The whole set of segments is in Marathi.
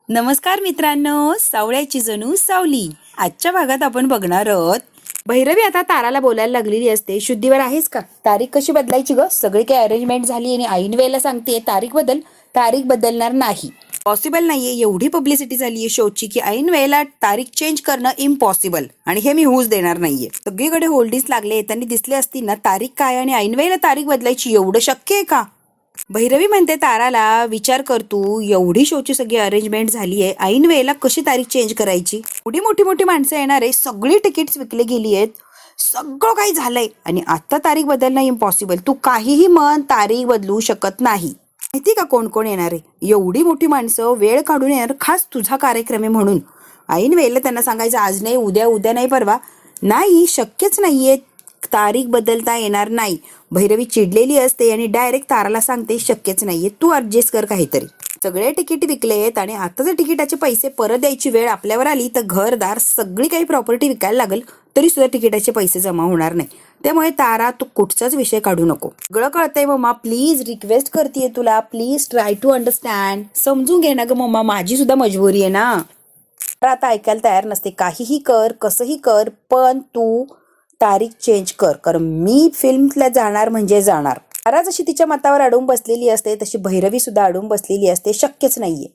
नमस्कार मित्रांनो, सावळ्याची जणू सावली. आजच्या भागात आपण बघणार आहोत. भैरवी आता ताराला बोलायला लागलेली असते, शुद्धीवर आहेस का? तारीख कशी बदलायची ग? सगळी काही अरेंजमेंट झाली आणि ऐन वेळेला सांगते तारीख बदल. तारीख बदलणार नाही, पॉसिबल नाहीये. एवढी पब्लिसिटी झाली आहे शोची की ऐन वेळेला तारीख चेंज करणं इम्पॉसिबल, आणि हे मी होऊच देणार नाहीये. सगळीकडे होल्डिंग्स लागले, त्यांनी दिसले असतील ना तारीख काय आणि ऐन वेळेला तारीख बदलायची. एवढं शक्य आहे का? भैरवी म्हणते ताराला, विचार कर तू, एवढी शोची सगळी अरेंजमेंट झाली आहे, ऐन वेळेला कशी तारीख चेंज करायची? एवढी मोठी मोठी माणसं येणार आहे, सगळी तिकीट्स विकले गेली आहेत, सगळं काही झालंय आणि आता तारीख बदलणं इम्पॉसिबल. तू काहीही म्हण, तारीख बदलू शकत नाही. माहिती का कोण कोण येणार आहे? एवढी मोठी माणसं वेळ काढून येणार, खास तुझा कार्यक्रम आहे म्हणून. ऐन वेळेला त्यांना सांगायचं आज नाही, उद्या, उद्या नाही, परवा नाही, शक्यच नाहीये. तारीख बदलता येणार नाही. भैरवी चिडलेली असते आणि डायरेक्ट ताराला सांगते शक्यच नाहीये, तू ऍडजस्ट कर काहीतरी. सगळे तिकीट विकलेत आणि आता जर तिकिटाचे पैसे परत द्यायची वेळ आपल्यावर आली तर घरदार सगळी काही प्रॉपर्टी विकायला लागेल, तरी सुद्धा तिकिटाचे पैसे जमा होणार नाही. त्यामुळे तारा, तू कुठचाच विषय काढू नको. सगळं कळतंय मम्मा, प्लीज रिक्वेस्ट करतेय तुला, प्लीज ट्राय टू अंडरस्टँड. समजून घे ना ग मम्मा, माझी सुद्धा मजबुरी आहे ना. आता ऐकायला तयार नसते. काहीही कर, कसंही कर, पण तू तारीख चेंज कर, कारण मी फिल्मला जाणार म्हणजे जाणार. तारा जशी तिच्या मतावर अडून बसलेली असते तशी भैरवी सुद्धा अडून बसलेली असते. शक्यच नाहीये.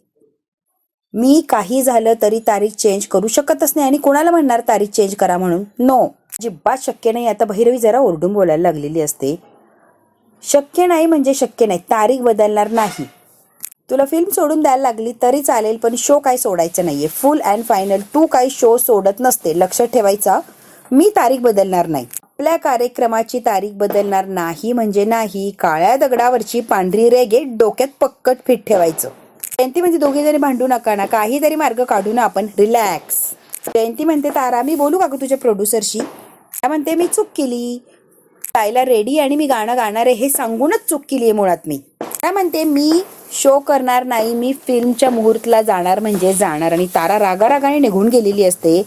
मी काही झालं तरी तारीख चेंज करू शकतच नाही, आणि कोणाला म्हणणार तारीख चेंज करा म्हणून? नो, अजिबात शक्य नाही. आता भैरवी जरा ओरडून बोलायला लागलेली असते. शक्य नाही म्हणजे शक्य नाही, तारीख बदलणार नाही. तुला फिल्म सोडून द्यायला लागली तरी चालेल, पण शो काय सोडायचं नाहीये. फुल अँड फायनल तू काही शो सोडत नसते, लक्षात ठेवायचा. मी तारीख बदलणार नाही. आपल्या कार्यक्रमाची तारीख बदलणार नाही म्हणजे नाही. काळ्या दगडावरची पांढरी रेघे डोक्यात पक्कट फिट ठेवायचं. जयंती म्हणते दोघे जणी भांडू नका ना, काहीतरी मार्ग काढू ना आपण, रिलॅक्स. जयंती म्हणते तारा, मी बोलू का तुझ्या प्रोड्युसरशी? त्या म्हणते मी चूक केली, गायला रेडी आणि मी गाणं गाणार आहे हे सांगूनच चूक केली आहे मुळात मी. त्या म्हणते मी शो करणार नाही, मी फिल्मच्या मुहूर्तला जाणार म्हणजे जाणार, आणि तारा रागारागाने निघून गेलेली असते.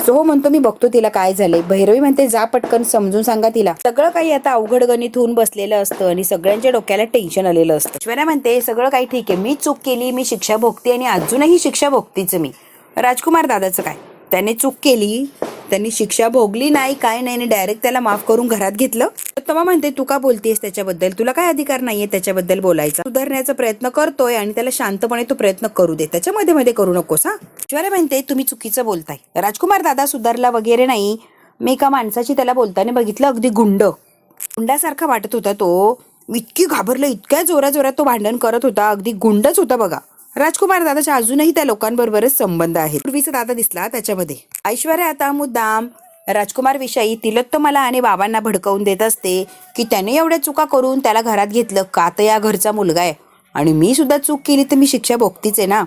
हो म्हणतो, मी बघतो तिला काय झालंय. भैरवी म्हणते जा पटकन समजून सांगा तिला. सगळं काही आता अवघड गणित होऊन बसलेलं असतं आणि सगळ्यांच्या डोक्याला टेन्शन आलेलं असतं. ऐश्वर्या म्हणते सगळं काही ठीक आहे, मी चूक केली, मी शिक्षा भोगते आणि अजूनही शिक्षा भोगतीच मी. राजकुमार दादाचं काय? त्याने चूक केली, त्यांनी शिक्षा भोगली नाही, काय नाही, डायरेक्ट त्याला माफ करून घरात घेतलं. तमा म्हणते तू का बोलतेस त्याच्याबद्दल? तुला काय अधिकार नाहीये त्याच्याबद्दल बोलायचा. सुधारण्याचा प्रयत्न करतोय आणि त्याला शांतपणे तो प्रयत्न करू दे, त्याच्या मध्ये मध्ये करू नकोस. हा, ऐश्वर्या म्हणते तुम्ही चुकीचं बोलताय, राजकुमार दादा सुधारला वगैरे नाही. मी एका माणसाची त्याला बोलताना बघितलं, अगदी गुंडासारखा वाटत होता तो. इतकी घाबरलं, इतक्या जोरात तो भांडण करत होता, अगदी गुंडच होता बघा. राजकुमार दादाच्या अजूनही त्या लोकांबरोबरच संबंध आहेत. पूर्वीचा दादा दिसला त्याच्यामध्ये. ऐश्वर्या आता मुद्दाम राजकुमार विषयी तिलोत्तमाला आणि बाबांना भडकवून देत असते की त्याने एवढ्या चुका करून त्याला घरात घेतलं का, तर या घरचा मुलगा आहे आणि मी सुद्धा चूक केली तर मी शिक्षा भोगतीच आहे ना,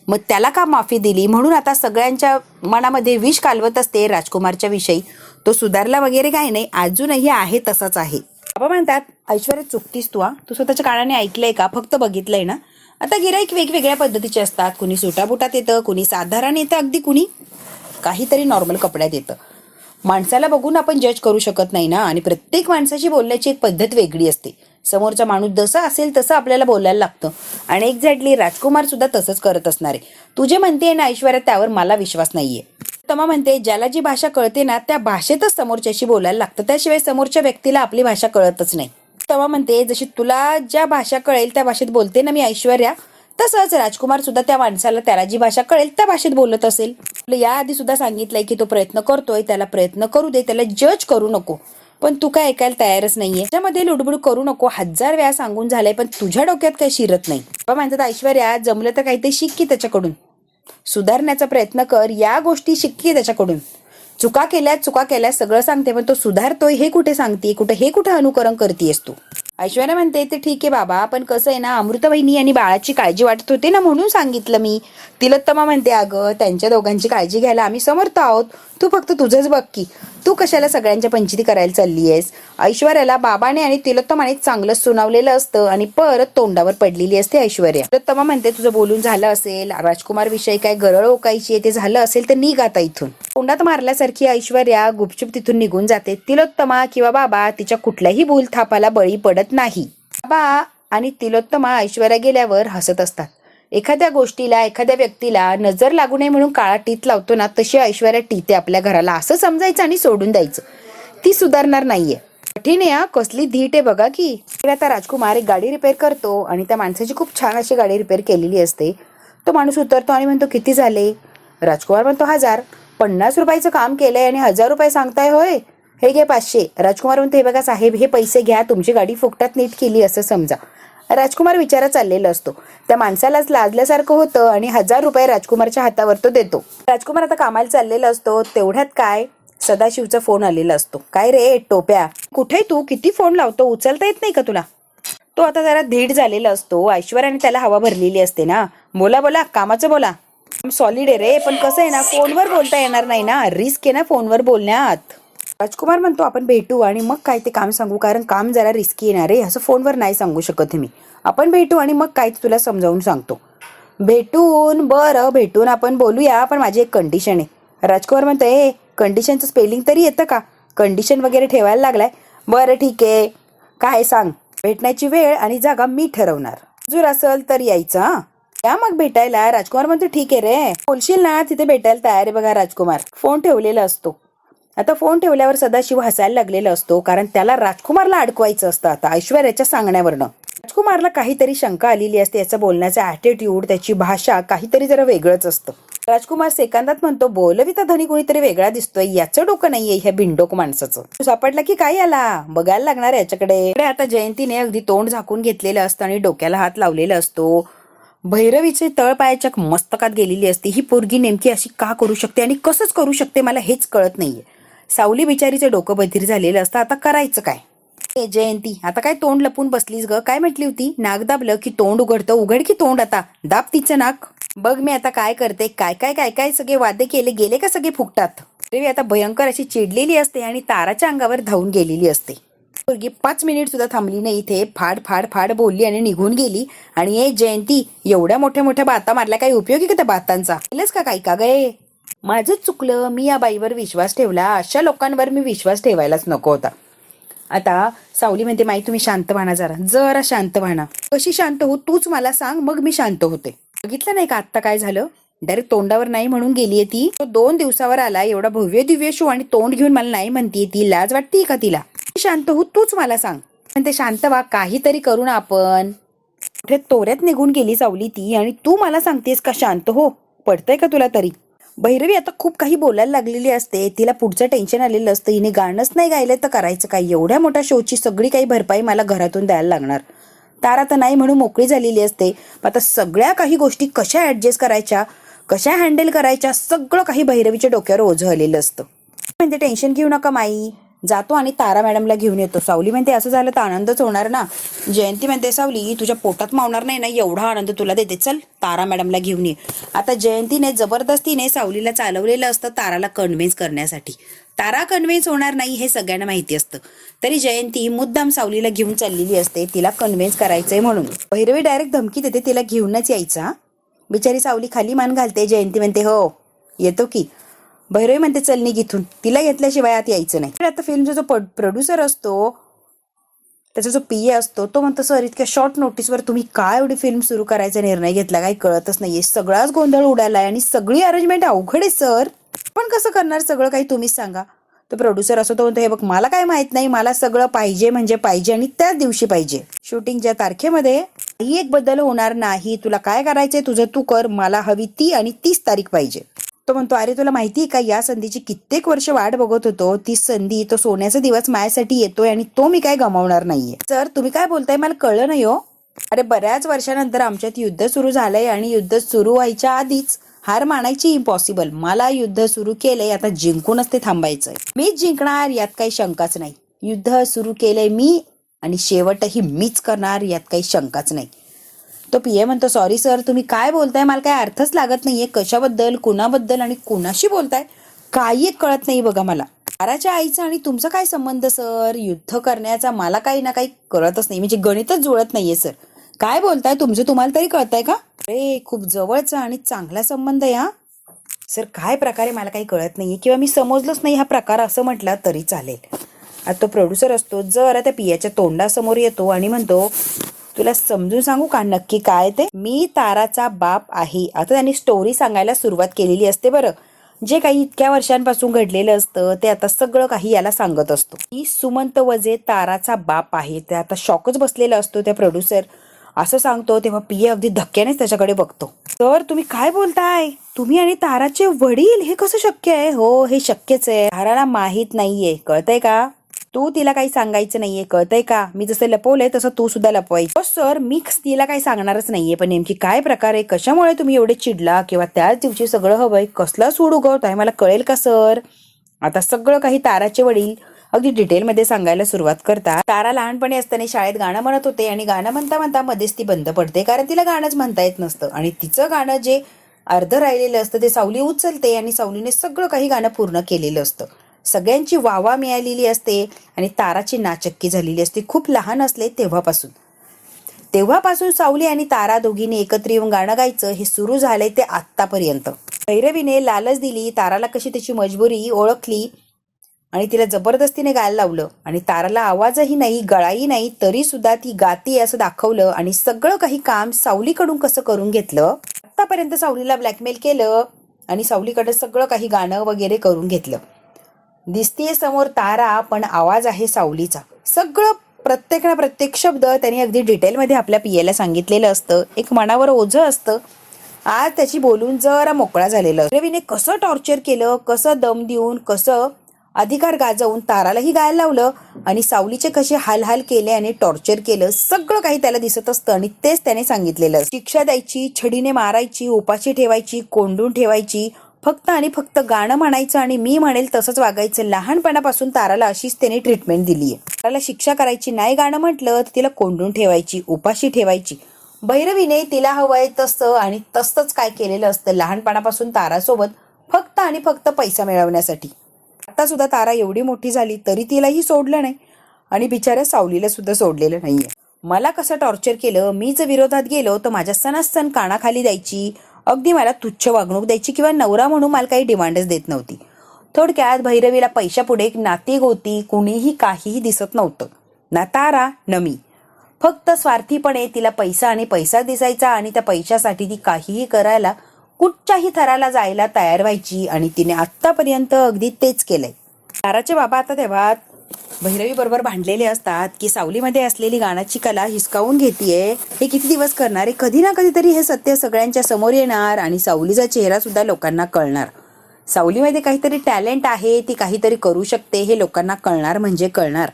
मग त्याला का माफी दिली? म्हणून आता सगळ्यांच्या मनामध्ये विष कालवत असते राजकुमारच्या विषयी. तो सुधारला वगैरे काही नाही, अजूनही आहे तसाच आहे. बाबा म्हणतात ऐश्वर्या चुकतीस तू स्वतःच्या कानाने ऐकलंय का, फक्त बघितलंय ना? आता गिराईक वेगवेगळ्या पद्धतीचे असतात, कुणी सुटाबुटात येतं, कुणी साधारण येतं, अगदी कुणी काहीतरी नॉर्मल कपड्यात येतं. माणसाला बघून आपण जज करू शकत नाही ना, आणि प्रत्येक माणसाची बोलण्याची एक पद्धत वेगळी असते. समोरचा माणूस जसा असेल तसं आपल्याला बोलायला लागतं, आणि एक्झॅक्टली राजकुमार सुद्धा तसंच करत असणार आहे. तुझे म्हणते ना ऐश्वर्या, त्यावर मला विश्वास नाहीये. तमा म्हणते ज्याला जी भाषा कळते ना त्या भाषेतच समोरच्याशी बोलायला लागतं, त्याशिवाय समोरच्या व्यक्तीला आपली भाषा कळतच नाही. तमा म्हणते जशी तुला ज्या भाषा कळेल त्या भाषेत बोलते ना मी ऐश्वर्या, तसंच राजकुमार सुद्धा त्या माणसाला त्याला जी भाषा कळेल त्या भाषेत बोलत असेल. याआधी सुद्धा सांगितलंय की तो प्रयत्न करतोय, त्याला प्रयत्न करू दे, त्याला जज करू नको, पण तू काय ऐकायला तयारच नाहीये. त्यामध्ये लुडबुड करू नको, 1000 वेळा सांगून झालंय, पण तुझ्या डोक्यात काही शिरत नाही. बाबा म्हणतात ऐश्वर्या जमलं तर काहीतरी शिक की त्याच्याकडून, सुधारण्याचा प्रयत्न कर, या गोष्टी शिक की त्याच्याकडून. चुका केल्या सगळं सांगते, पण तो सुधारतोय हे कुठे सांगते, हे कुठे अनुकरण करतेस तू? ऐश्वर्या म्हणते ते ठीक आहे बाबा, पण कसं आहे ना, अमृताबाईंनी आणि बाळाची काळजी वाटत होते ना म्हणून सांगितलं मी. तिलोत्तमा म्हणते अगं त्यांच्या दोघांची काळजी घ्यायला आम्ही समर्थ आहोत, तू फक्त तुझंच बघ की, तू कशाला सगळ्यांच्या पंचायती करायला चालली आहेस? ऐश्वर्याला बाबाने आणि तिलोत्तमाने चांगलं सुनावलेलं असतं आणि परत तोंडावर पडलेली असते ऐश्वर्या. तिलोत्तमा म्हणते तुझं बोलून झालं असेल, राजकुमार विषयी काय गरळ ओकायची आहे ते झालं असेल तर निघ आता इथून. तोंडात मारल्यासारखी ऐश्वर्या गुपचूप तिथून निघून जाते. तिलोत्तमा किंवा बाबा तिच्या कुठल्याही भूल थापाला बळी पडत नाही. बाबा आणि तिलोत्तमा ऐश्वर्या गेल्यावर हसत असतात. एखाद्या गोष्टीला एखाद्या व्यक्तीला नजर लागू नये म्हणून काळा टीत लावतो ना, तशी ऐश्वर्या टीते आपल्या घराला असं समजायचं आणि सोडून द्यायचं. ती सुधारणार नाहीये. कठीण आहे हा, कसली धीट आहे बघा की. आता राजकुमार एक गाडी रिपेअर करतो आणि त्या माणसाची खूप छान अशी गाडी रिपेअर केलेली असते. तो माणूस उतरतो आणि म्हणतो किती झाले. राजकुमार म्हणतो 1000. 50 रुपयाचं काम केलंय आणि 1000 रुपये सांगताय होय. हे घे 500. राजकुमार म्हणतो हे बघा साहेब, हे पैसे घ्या, तुमची गाडी फुकटात नीट केली असं समजा. राजकुमार विचारात चाललेला असतो. त्या माणसालाच लाजल्यासारखं होतं आणि 1000 रुपये राजकुमारच्या हातावर तो देतो. राजकुमार आता कामाला चाललेला असतो. तेवढ्यात काय सदाशिवचा फोन आलेला असतो. काय रे टोप्या, कुठे तू, किती फोन लावतो, उचलता येत नाही का तुला. तो आता जरा धीट झालेला असतो. ऐश्वर्याने त्याला हवा भरलेली असते ना. बोला बोला, कामाचं बोला. सॉलिड आहे रे, पण कसं आहे ना, फोनवर बोलता येणार नाही ना, रिस्क आहे ना फोनवर बोलण्यात. राजकुमार म्हणतो आपण भेटू आणि मग काय ते काम सांगू, कारण काम जरा रिस्की येणार आहे, असं फोनवर नाही सांगू शकत मी. आपण भेटू आणि मग काय तुला समजावून सांगतो. भेटून, बरं भेटून आपण बोलूया, पण माझी एक कंडिशन आहे. राजकुमार म्हणतो कंडिशनचं स्पेलिंग तरी येतं का, कंडिशन वगैरे ठेवायला लागलाय. बरं ठीक आहे, काय सांग. भेटण्याची वेळ आणि जागा मी ठरवणार, जर असेल तर यायचं. हा या मग भेटायला. राजकुमार म्हणतो ठीक आहे रे, बोलशील ना, तिथे भेटायला तयार आहे. बघा राजकुमार फोन ठेवलेला असतो. आता फोन ठेवल्यावर सदाशिव हसायला लागलेला असतो, कारण त्याला राजकुमारला अडकवायचं असतं आता ऐश्वर्याच्या सांगण्यावरनं. राजकुमारला काहीतरी शंका आलेली असते. याचा बोलण्याचा ॲटिट्यूड, त्याची भाषा काहीतरी जरा वेगळंच असतं. राजकुमार सेकंदात म्हणतो बोलविता धनी कोणीतरी वेगळा दिसतोय, याचं डोकं नाहीये ह्या बिंडोक माणसाचं. तू सापडला की काय याला, बघायला लागणार याच्याकडे. आता जयंतीने अगदी तोंड झाकून घेतलेलं असतं आणि डोक्याला हात लावलेला असतो. भैरवीचे तळपायाच्या मस्तकात गेलेली असते. ही पोरगी नेमकी अशी का करू शकते आणि कसंच करू शकते मला हेच कळत नाहीये. सावली बिचारीचं डोकं बधीर झालेलं असतं. आता करायचं काय. जयंती आता काय तोंड लपून बसलीस ग, काय म्हटली होती. नाक दाबलं की तोंड उघडतं, उघड की तोंड, आता दाब तिचं नाक. बघ मी आता काय करते. काय काय काय काय सगळे वादे केले गेले का सगळे फुकटात. देवी आता भयंकर अशी चिडलेली असते आणि ताराच्या अंगावर धावून गेलेली असते. पोरगी 5 मिनिट सुद्धा थांबली नाही इथे. फाड फाड फाड बोलली आणि निघून गेली. आणि जयंती, एवढ्या मोठ्या मोठ्या बाता मारल्या, काही उपयोगी का त्या बातांचा. केलंच का काही का गे. माझंच चुकलं, मी या बाईवर विश्वास ठेवला. अशा लोकांवर मी विश्वास ठेवायलाच नको होता. आता सावली म्हणते माई तुम्ही शांत व्हा जरा, जरा शांत व्हा. कशी शांत हो तूच मला सांग, मग मी शांत होते. बघितलं नाही का आत्ता काय झालं. डायरेक्ट तोंडावर नाही म्हणून गेलीये ती. 2 दिवसावर आला, एवढा भव्य दिव्य शो आणि तोंड घेऊन मला नाही म्हणतीये ती. लाज वाटतीये का तिला. शांत हो तूच मला सांग. म्हणते शांत व्हा, काहीतरी करू ना आपण. कुठे तोऱ्यात निघून गेली सावली ती आणि तू मला सांगतेस का शांत हो. पडतंय का तुला तरी. भैरवी आता खूप काही बोलायला लागलेली असते. तिला पुढचं टेन्शन आलेलं असतं. हिने गाणंच नाही गायलं तर करायचं काय. एवढ्या मोठ्या शोची सगळी काही भरपाई मला घरातून द्यायला लागणार. तारा तर नाही म्हणून मोकळी झालेली असते. आता सगळ्या काही गोष्टी कशा ऍडजस्ट करायच्या, कशा हँडल करायच्या, सगळं काही भैरवीच्या डोक्यावर ओझं आलेलं असतं. म्हणते टेन्शन घेऊ नका माई, जातो आणि तारा मॅडमला घेऊन येतो. सावली म्हणते असं झालं तर आनंदच होणार ना. जयंती म्हणते सावली तुझ्या पोटात मावणार नाही ना, एवढा आनंद तुला देते, चल तारा मॅडमला घेऊन ये. आता जयंतीने जबरदस्तीने सावलीला चालवलेलं असतं ताराला कन्व्हिन्स करण्यासाठी. तारा कन्व्हिन्स होणार नाही हे सगळ्यांना माहिती असतं, तरी जयंती मुद्दाम सावलीला घेऊन चाललेली असते तिला कन्व्हिन्स करायचंय म्हणून. भैरवी डायरेक्ट धमकी देते तिला घेऊनच यायचा. बिचारी सावली खाली मान घालते. जयंती म्हणते हो येतो की. भैरवी म्हणते चल निघ इथून, तिला घेतल्याशिवाय आत यायचं नाही. आता फिल्मचा जो प्रोड्युसर असतो, त्याचा जो PA असतो, तो म्हणतो सर इतक्या शॉर्ट नोटीसवर तुम्ही काय एवढी फिल्म सुरू करायचा निर्णय घेतला, काही कळतच नाहीये. सगळाच गोंधळ उडालाय आणि सगळी अरेंजमेंट अवघड आहे सर, पण कसं करणार सगळं काही तुम्हीच सांगा. तो प्रोड्युसर असतो तो म्हणतो हे बघ मला काय माहित नाही, मला सगळं पाहिजे म्हणजे पाहिजे आणि त्याच दिवशी पाहिजे. शूटिंगच्या तारखेमध्ये काही एक बदल होणार नाही. तुला काय करायचंय तुझं तू कर, मला हवी ती आणि 30 तारीख पाहिजे. तो म्हणतो अरे तुला माहितीये का या संधीची कित्येक वर्ष वाट बघत होतो. ती संधी, तो सोन्याचा दिवस माझ्यासाठी येतोय आणि तो मी काय गमावणार नाहीये. सर तुम्ही काय बोलताय मला कळलं नाही हो. अरे बऱ्याच वर्षानंतर आमच्यात युद्ध सुरू झालंय आणि युद्ध सुरू व्हायच्या आधीच हार मानायची इम्पॉसिबल. मला युद्ध सुरू केलंय, आता जिंकूनच ते थांबायचंय. मीच जिंकणार यात काही शंकाच नाही. युद्ध सुरू केलंय मी आणि शेवटही मीच करणार यात काही शंकाच नाही. तो PA म्हणतो सॉरी सर तुम्ही काय बोलताय मला काय अर्थच लागत नाहीये. कशाबद्दल, कुणाबद्दल आणि कुणाशी बोलताय काही एक कळत नाही बघा मला. ताराच्या आईचा आणि तुमचा काय संबंध सर. युद्ध करण्याचा मला काही ना काही कळतच नाही, म्हणजे गणितच जुळत नाहीये सर. काय बोलताय तुमचं तुम्हाला तरी कळतंय का. अरे खूप जवळचा आणि चांगला संबंध या सर. काय प्रकारे मला काही कळत नाहीये किंवा मी समजलोच नाही हा प्रकार असं म्हटलं तरी चालेल. आता तो प्रोड्युसर असतो जरा त्या PAच्या तोंडासमोर येतो आणि म्हणतो तुला समजून सांगू का नक्की काय ते? मी ताराचा बाप आहे. आता त्यांनी स्टोरी सांगायला सुरुवात केलेली असते बरं. जे काही इतक्या वर्षांपासून घडलेलं असतं ते आता सगळं काही याला सांगत असतो. मी सुमंत वजे ताराचा बाप आहे. ते आता शॉकच बसलेला असतो. त्या प्रोड्युसर असं सांगतो तेव्हा पिये अगदी धक्क्यानेच त्याच्याकडे बघतो. तर तुम्ही काय बोलताय? तुम्ही आणि ताराचे वडील? हे कसं शक्य आहे? हो, हे शक्यच आहे. ताराला माहित नाहीये, कळतंय का? तू तिला काही सांगायचं नाहीये, कळतंय का? मी जसं लपवलंय तसं तू सुद्धा लपवायचं. हो सर, मी तिला काही सांगणारच नाहीये. पण नेमकी काय प्रकार आहे? कशामुळे तुम्ही एवढे चिडला? किंवा त्याच दिवशी सगळं हवंय? कसला सूड उगवताय? मला कळेल का सर? आता सगळं काही ताराचे वडील अगदी डिटेलमध्ये सांगायला सुरुवात करतात. तारा लहानपणी असताना शाळेत गाणं म्हणत होते आणि गाणं म्हणता म्हणता मध्येच ती बंद पडते, कारण तिला गाणंच म्हणता येत नसतं. आणि तिचं गाणं जे अर्ध राहिलेलं असतं ते सावली उचलते आणि सावलीने सगळं काही गाणं पूर्ण केलेलं असतं. सगळ्यांची वावा मिळालेली असते आणि ताराची नाचक्की झालेली असते. खूप लहान असले तेव्हापासून सावली आणि तारा दोघींनी एकत्र येऊन गाणं गायचं हे सुरू झालंय ते आत्तापर्यंत. भैरवीने लालच दिली, ताराला कशी त्याची मजबुरी ओळखली आणि तिला जबरदस्तीने गायला लावलं. आणि ताराला आवाजही नाही, गळाही नाही, तरी सुद्धा ती गाती असं दाखवलं. आणि सगळं काही काम सावलीकडून कसं करून घेतलं. आतापर्यंत सावलीला ब्लॅकमेल केलं आणि सावलीकडे सगळं काही गाणं वगैरे करून घेतलं. दिसतीये समोर तारा, पण आवाज आहे सावलीचा. सगळं प्रत्येक शब्द त्यांनी अगदी डिटेलमध्ये आपल्या पियेला सांगितलेलं असतं. एक मनावर ओझं असतं. आज त्याची बोलून जरा मोकळा झालेलं. रवीने कसं टॉर्चर केलं, कसं दम देऊन, कसं अधिकार गाजवून तारालाही गायला लावलं आणि सावलीचे कसे हाल केले आणि टॉर्चर केलं, सगळं काही त्याला दिसत असतं. आणि तेच त्याने सांगितलेलं. शिक्षा द्यायची, छडीने मारायची, उपाशी ठेवायची, कोंडून ठेवायची, फक्त आणि फक्त गाणं म्हणायचं आणि मी म्हणेल तसंच वागायचं. लहानपणापासून ताराला अशीच त्याने ट्रीटमेंट दिलीये. ताराला शिक्षा करायची, नाही गाणं म्हटलं तर तिला कोंडून ठेवायची, उपाशी ठेवायची. भैरवीने तिला हवंय तसं आणि तसंच काय केलेलं असतं लहानपणापासून तारासोबत, फक्त आणि फक्त पैसा मिळवण्यासाठी. आता सुद्धा तारा एवढी मोठी झाली तरी तिलाही सोडलं नाही आणि बिचाऱ्या सावलीला सुद्धा सोडलेलं नाहीये. मला कसं टॉर्चर केलं, मी जर विरोधात गेलो तर माझ्या सणासण कानाखाली द्यायची, अगदी मला तुच्छ वागणूक द्यायची किंवा नवरा म्हणून मला काही डिमांडच देत नव्हती. थोडक्यात भैरवीला पैशापुढे एक नाती गोती कुणीही काहीही दिसत नव्हतं, ना तारा न मी. फक्त स्वार्थीपणे तिला पैसा आणि पैसा दिसायचा आणि त्या पैशासाठी ती काहीही करायला, कुठच्याही थराला जायला तयार व्हायची. आणि तिने आत्तापर्यंत अगदी तेच केलंय. ताराचे बाबा आता तेव्हा भैरवी बरोबर भांडलेले असतात की सावलीमध्ये असलेली गाण्याची कला हिसकावून घेतीये, हे किती दिवस करणार आहे, कधी ना कधीतरी हे सत्य सगळ्यांच्या समोर येणार आणि सावलीचा चेहरा सुद्धा लोकांना कळणार. सावलीमध्ये काहीतरी टॅलेंट आहे, ती काहीतरी करू शकते हे लोकांना कळणार म्हणजे कळणार.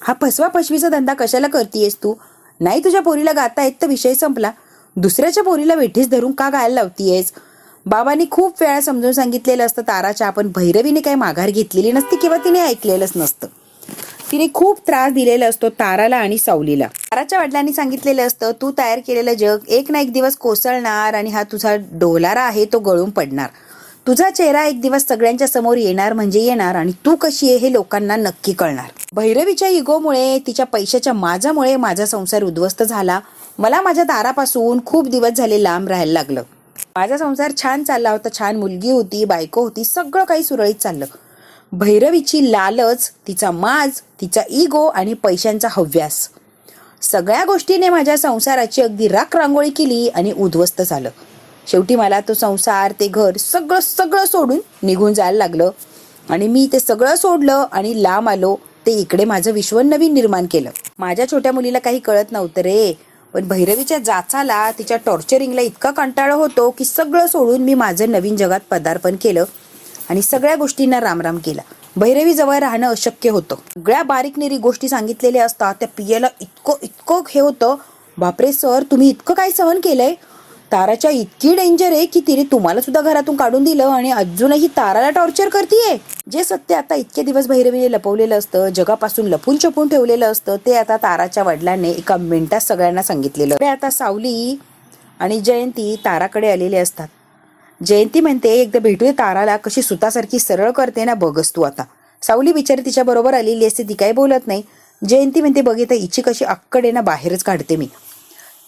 हा फसवा फसवीचा धंदा कशाला करतीयेस तू? नाही तुझ्या पोरीला गाता येत तर विषय संपला. दुसऱ्याच्या पोरीला वेठीस धरून का गायला लावतीयेस? बाबांनी खूप वेळा समजून सांगितलेलं असतं ताराच्या, पण भैरवीने काही माघार घेतलेली नसती किंवा तिने ऐकलेलंच नसतं. तिने खूप त्रास दिलेला असतो ताराला आणि सावलीला. ताराच्या वडिलांनी सांगितलेलं असतं, तू तयार केलेलं जग एक ना एक दिवस कोसळणार आणि हा तुझा डोलारा आहे तो गळून पडणार. तुझा चेहरा एक दिवस सगळ्यांच्या समोर येणार म्हणजे येणार आणि तू कशी आहे हे लोकांना नक्की कळणार. भैरवीच्या इगोमुळे, तिच्या पैशाच्या माझ्यामुळे माझा संसार उद्ध्वस्त झाला. मला माझ्या दारापासून खूप दिवस झाले लांब राहायला लागलं. माझा संसार छान चालला होता, छान मुलगी होती, बायको होती, सगळं काही सुरळीत चाललं. भैरवीची लालच, तिचा माज, तिचा इगो आणि पैशांचा हव्यास, सगळ्या गोष्टीने माझ्या संसाराची अगदी राख रांगोळी केली आणि उद्ध्वस्त झालं. शेवटी मला तो संसार, ते घर सगळं सोडून निघून जायला लागलं. आणि मी ते सगळं सोडलं आणि लांब आलो. ते इकडे माझं विश्व नवीन निर्माण केलं. माझ्या छोट्या मुलीला काही कळत नव्हतं रे, पण भैरवीच्या जाचाला, तिच्या टॉर्चरिंगला इतका कंटाळा होतो की सगळं सोडून मी माझं नवीन जगात पदार्पण केलं आणि सगळ्या गोष्टींना रामराम केला. भैरवी जवळ राहणं अशक्य होतं. सगळ्या बारीकनिरी गोष्टी सांगितलेल्या असतात. त्या पियेला इतकं हे होतं, बापरे सर तुम्ही इतकं काय सहन केलंय? ताराच्या इतकी डेंजर आहे की तिने तुम्हाला सुद्धा घरातून काढून दिलं आणि अजूनही ताराला टॉर्चर करतीये. जे सत्य आता इतके दिवस भैरवीने लपवलेलं असतं, जगापासून लपून छपून ठेवलेलं असतं, ते आता ताराच्या वडिलांनी एका मिनिटात सगळ्यांना सांगितलेलं. आता सावली आणि जयंती ताराकडे आलेले असतात. जयंती म्हणते, एकदा भेटूया ताराला, कशी सुतासारखी सरळ करते ना बघस तू आता. सावली बिचारी तिच्या बरोबर आलेली असते, ती काही बोलत नाही. जयंती म्हणते, बघितलं हिची कशी अक्कड आहे ना, बाहेरच काढते मी.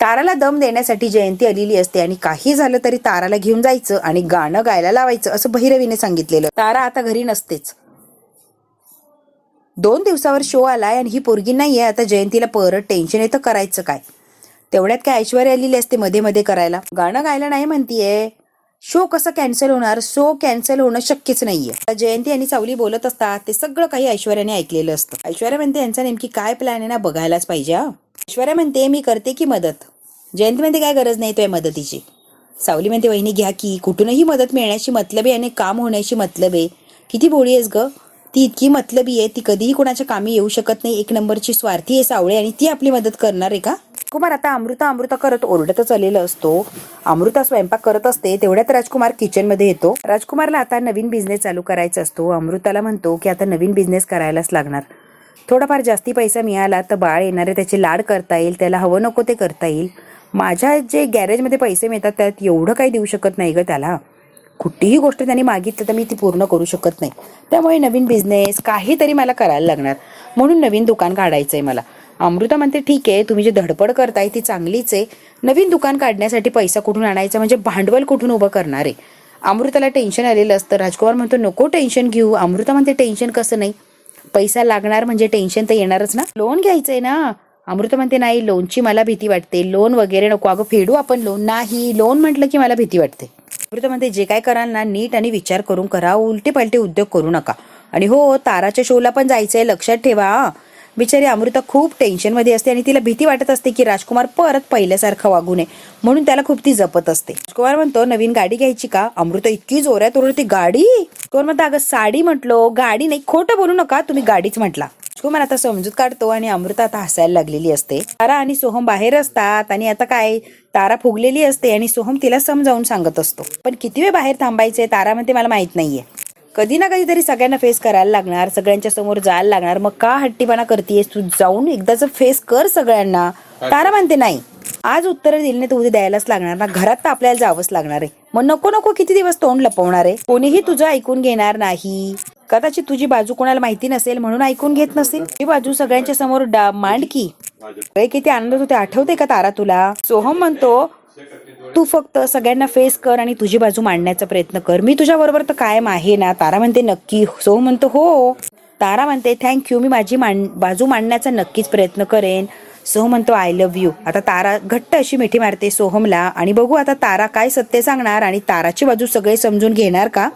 ताराला दम देण्यासाठी जयंती आलेली असते आणि काही झालं तरी ताराला घेऊन जायचं आणि गाणं गायला लावायचं असं भैरवीने सांगितलेलं. तारा आता घरी नसतेच. 2 दिवसावर शो आलाय आणि ही पोरगी नाहीये. आता जयंतीला परत टेन्शन येतं, करायचं काय. तेवढ्यात काय ऐश्वर्या आलेली असते मध्ये मध्ये करायला. गाणं गायला नाही म्हणतीये, शो कसं कॅन्सल होणार, शो कॅन्सल होणं शक्यच नाहीये. जयंती आणि सावली बोलत असतात ते सगळं काही ऐश्वर्याने ऐकलेलं असतं. ऐश्वर्या म्हणते यांचा नेमकी काय प्लॅन आहे ना बघायलाच पाहिजे. ऐश्वर्या म्हणते मी करते की मदत. जयंती म्हणते काय गरज नाही तुझ्या मदतीची. सावली म्हणते वहिनी घ्या की, कुठूनही मदत मिळण्याची मतलब आहे आणि काम होण्याची मतलब आहे. किती भोळी आहेस ग, ती इतकी मतलबी आहे, ती कधीही कोणाच्या कामी येऊ शकत नाही. एक नंबरची स्वार्थी आहे सावळे आणि ती आपली मदत करणार आहे का. राजकुमार आता अमृता करत ओरडतच आलेला असतो. अमृता स्वयंपाक करत असते तेवढ्यात राजकुमार किचन मध्ये येतो. राजकुमारला आता नवीन बिझनेस चालू करायचा असतो. अमृताला म्हणतो की आता नवीन बिझनेस करायलाच लागणार. थोडाफार जास्ती पैसा मिळाला तर बाळ येणारे त्याचे लाड करता येईल, त्याला हवं नको ते करता येईल. माझ्या जे गॅरेजमध्ये पैसे मिळतात त्यात एवढं काही देऊ शकत नाही ग त्याला. कुठलीही गोष्ट त्यांनी मागितलं तर मी ती पूर्ण करू शकत नाही. त्यामुळे नवीन बिझनेस काहीतरी मला करायला लागणार, म्हणून नवीन दुकान काढायचंय मला. अमृता म्हणते ठीक आहे, तुम्ही जे धडपड करताय ती चांगलीच आहे. नवीन दुकान काढण्यासाठी पैसा कुठून आणायचा, म्हणजे भांडवल कुठून उभं करणार आहे. अमृताला टेन्शन आलेलं असतं. राजकुमार म्हणतो नको टेन्शन घेऊ. अमृता म्हणते टेन्शन कसं नाही, पैसा लागणार म्हणजे टेन्शन तर येणारच ना. लोन घ्यायचंय ना. अमृता म्हणते नाही, लोनची मला भीती वाटते. लोन वगैरे नको, अगं फेडू आपण लोन. नाही, लोन म्हटलं की मला भीती वाटते. अमृता म्हणते जे काय कराल ना नीट आणि विचार करून करा, उलटे पलटे उद्योग करू नका. आणि हो, ताराच्या शोला पण जायचंय, लक्षात ठेवा. बिचारी अमृता खूप टेन्शनमध्ये असते आणि तिला भीती वाटत असते की राजकुमार परत पहिल्यासारखं वागू नये, म्हणून त्याला खूप ती जपत असते. राजकुमार म्हणतो नवीन गाडी घ्यायची का. अमृता इतकी जोरात ओरडते गाडी. राजकुमार म्हणतो अगं साडी म्हटलो, गाडी नाही. खोटं बोलू नका, तुम्ही गाडीच म्हटला. राजकुमार आता समजूत काढतो आणि अमृता आता हसायला लागलेली असते. तारा आणि सोहम बाहेर असतात आणि आता काय, तारा फुगलेली असते आणि सोहम तिला समजावून सांगत असतो. पण किती वेळ बाहेर थांबायचे. तारा म्हणते मला माहित नाहीये. कधी ना कधीतरी सगळ्यांना फेस करायला लागणार, सगळ्यांच्या समोर जायला लागणार. मग का हट्टीपणा करतेस तू, जाऊन एकदाच फेस कर सगळ्यांना. तारा म्हणते नाही, आज उत्तर दिली नाही तर उद्या द्यायलाच लागणार ना. घरात तर आपल्याला जावंच लागणार आहे. मग नको नको किती दिवस तोंड लपवणार आहे. कोणीही तुझं ऐकून घेणार नाही. कदाचित तुझी बाजू कोणाला माहिती नसेल म्हणून ऐकून घेत नसेल. तुझी बाजू सगळ्यांच्या समोर मांड की. किती आनंद होते, आठवते का तारा तुला. सोहम म्हणतो तू फक्त सगळ्यांना फेस कर आणि तुझी बाजू मांडण्याचा प्रयत्न कर, मी तुझ्या बरोबर तर कायम आहे ना. तारा म्हणते नक्की. सोहम म्हणतो हो. तारा म्हणते थँक्यू, मी माझी बाजू मांडण्याचा नक्कीच प्रयत्न करेन. सोहम म्हणतो आय लव्ह यू. आता तारा घट्ट अशी मिठी मारते सोहमला आणि बघू आता तारा काय सत्य सांगणार आणि ताराची बाजू सगळे समजून घेणार का.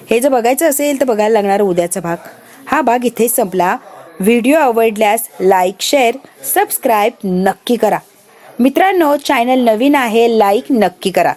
हे जर बघायचं असेल तर बघायला लागणार उद्याचा भाग. हा भाग इथेच संपला. व्हिडिओ आवडल्यास लाईक, शेअर, सबस्क्राईब नक्की करा. मित्रांनो, चॅनल नवीन आहे, लाईक नक्की करा.